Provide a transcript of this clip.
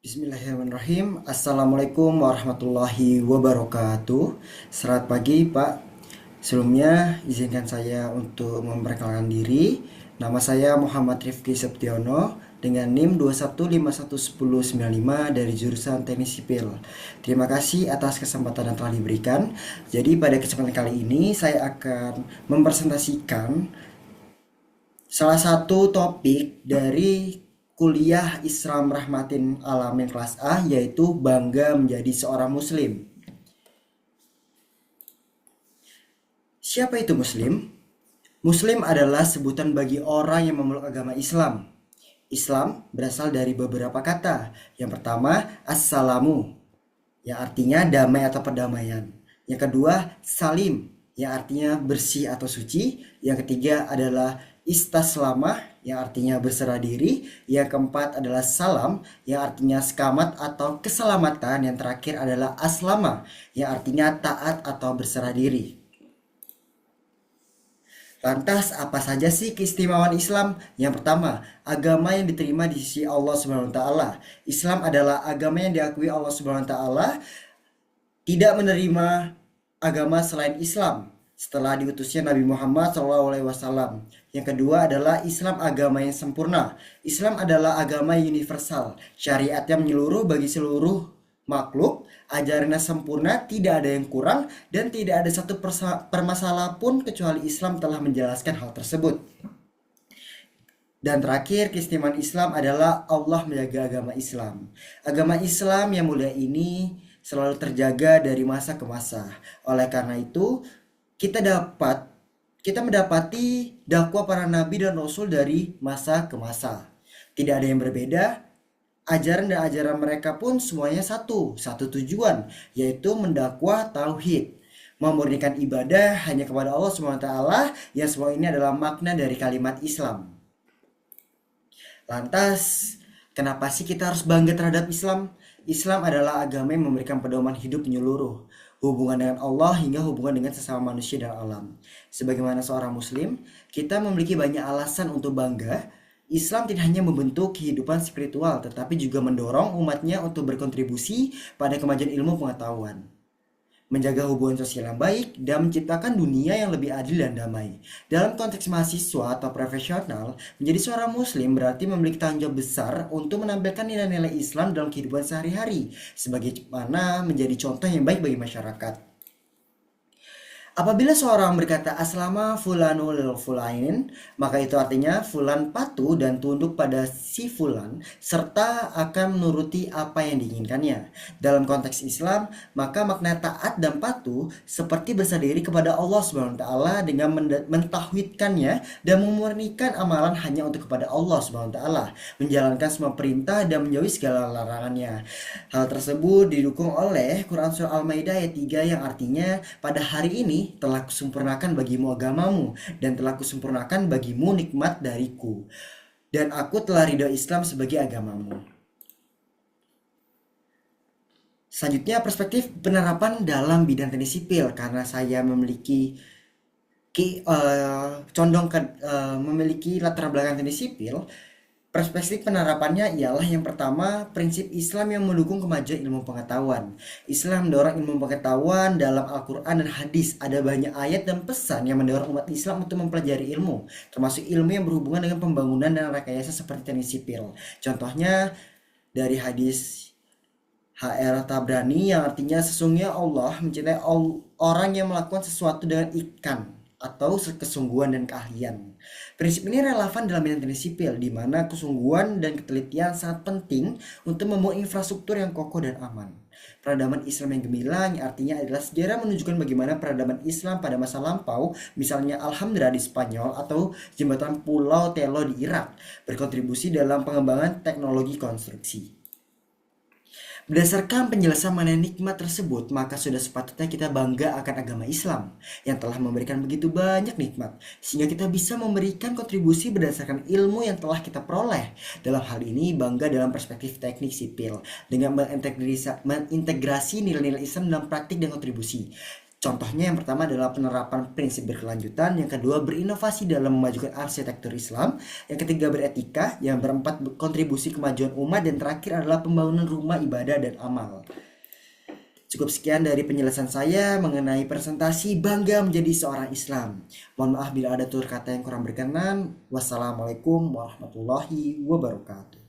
Bismillahirrahmanirrahim. Assalamualaikum warahmatullahi wabarakatuh. Selamat pagi Pak. Sebelumnya izinkan saya untuk memperkenalkan diri. Nama saya Muhammad Rifki Septiono dengan NIM 215111095 dari jurusan Teknik Sipil. Terima kasih atas kesempatan yang telah diberikan. Jadi pada kesempatan kali ini saya akan mempresentasikan salah satu topik dari kuliah Islam Rahmatin Alamin kelas A, yaitu bangga menjadi seorang muslim. Siapa itu muslim? Muslim adalah sebutan bagi orang yang memeluk agama Islam. Islam berasal dari beberapa kata. Yang pertama, assalamu, yang artinya damai atau perdamaian. Yang kedua, salim, yang artinya bersih atau suci. Yang ketiga adalah istaslamah, yang artinya berserah diri. Yang keempat adalah salam, yang artinya sekamat atau keselamatan. Yang terakhir adalah aslama, yang artinya taat atau berserah diri. Lantas apa saja sih keistimewaan Islam? Yang pertama, agama yang diterima di sisi Allah Subhanahu wa taala. Islam adalah agama yang diakui Allah Subhanahu wa taala, tidak menerima agama selain Islam setelah diutusnya Nabi Muhammad SAW. Yang kedua adalah Islam agama yang sempurna. Islam adalah agama universal, syariatnya menyeluruh bagi seluruh makhluk, ajarannya sempurna, tidak ada yang kurang, dan tidak ada satu permasalahan pun kecuali Islam telah menjelaskan hal tersebut. Dan terakhir, keistimewaan Islam adalah Allah menjaga agama Islam. Agama Islam yang mulia ini selalu terjaga dari masa ke masa. Oleh karena itu, kita mendapati dakwah para nabi dan rasul dari masa ke masa. Tidak ada yang berbeda. Ajaran dan ajaran mereka pun semuanya satu tujuan, yaitu mendakwah tauhid, memurnikan ibadah hanya kepada Allah SWT, yang semua ini adalah makna dari kalimat Islam. Lantas, kenapa sih kita harus bangga terhadap Islam? Islam adalah agama yang memberikan pedoman hidup menyeluruh, hubungan dengan Allah hingga hubungan dengan sesama manusia dan alam. Sebagaimana seorang muslim, kita memiliki banyak alasan untuk bangga. Islam tidak hanya membentuk kehidupan spiritual, tetapi juga mendorong umatnya untuk berkontribusi pada kemajuan ilmu pengetahuan, menjaga hubungan sosial yang baik, dan menciptakan dunia yang lebih adil dan damai. Dalam konteks mahasiswa atau profesional, menjadi seorang muslim berarti memiliki tanggung jawab besar untuk menampilkan nilai-nilai Islam dalam kehidupan sehari-hari, sebagaimana menjadi contoh yang baik bagi masyarakat. Apabila seorang berkata aslama fulanul fulainin, maka itu artinya fulan patuh dan tunduk pada si fulan serta akan menuruti apa yang diinginkannya. Dalam konteks Islam, maka makna taat dan patuh seperti berserah diri kepada Allah Subhanahu wa taala dengan mentauhidkannya dan memurnikan amalan hanya untuk kepada Allah Subhanahu wa taala, menjalankan semua perintah dan menjauhi segala larangannya. Hal tersebut didukung oleh Quran surah Al-Maidah ayat 3 yang artinya, pada hari ini telah kusempurnakan bagimu agamamu dan telah kusempurnakan bagimu nikmat dariku, dan aku telah ridho Islam sebagai agamamu. Selanjutnya, perspektif penerapan dalam bidang teknik sipil, karena saya memiliki memiliki latar belakang teknik sipil. Perspektif penerapannya ialah yang pertama, prinsip Islam yang mendukung kemajuan ilmu pengetahuan. Islam mendorong ilmu pengetahuan dalam Al-Quran dan hadis. Ada banyak ayat dan pesan yang mendorong umat Islam untuk mempelajari ilmu, termasuk ilmu yang berhubungan dengan pembangunan dan rekayasa seperti teknik sipil. Contohnya dari hadis HR Tabrani yang artinya, sesungguhnya Allah mencintai orang yang melakukan sesuatu dengan ikan atau kesungguhan dan keahlian. Prinsip ini relevan dalam bidang teknik sipil, di mana kesungguhan dan ketelitian sangat penting untuk membangun infrastruktur yang kokoh dan aman. Peradaban Islam yang gemilang artinya adalah sejarah menunjukkan bagaimana peradaban Islam pada masa lampau, misalnya Alhamdulillah di Spanyol atau jembatan Pulau Telo di Irak, berkontribusi dalam pengembangan teknologi konstruksi. Berdasarkan penjelasan mengenai nikmat tersebut, maka sudah sepatutnya kita bangga akan agama Islam yang telah memberikan begitu banyak nikmat, sehingga kita bisa memberikan kontribusi berdasarkan ilmu yang telah kita peroleh. Dalam hal ini, bangga dalam perspektif teknik sipil dengan mengintegrasi nilai-nilai Islam dalam praktik dan kontribusi. Contohnya yang pertama adalah penerapan prinsip berkelanjutan, yang kedua berinovasi dalam memajukan arsitektur Islam, yang ketiga beretika, yang berempat kontribusi kemajuan umat, dan terakhir adalah pembangunan rumah ibadah dan amal. Cukup sekian dari penjelasan saya mengenai presentasi bangga menjadi seorang Islam. Mohon maaf bila ada tutur kata yang kurang berkenan. Wassalamualaikum warahmatullahi wabarakatuh.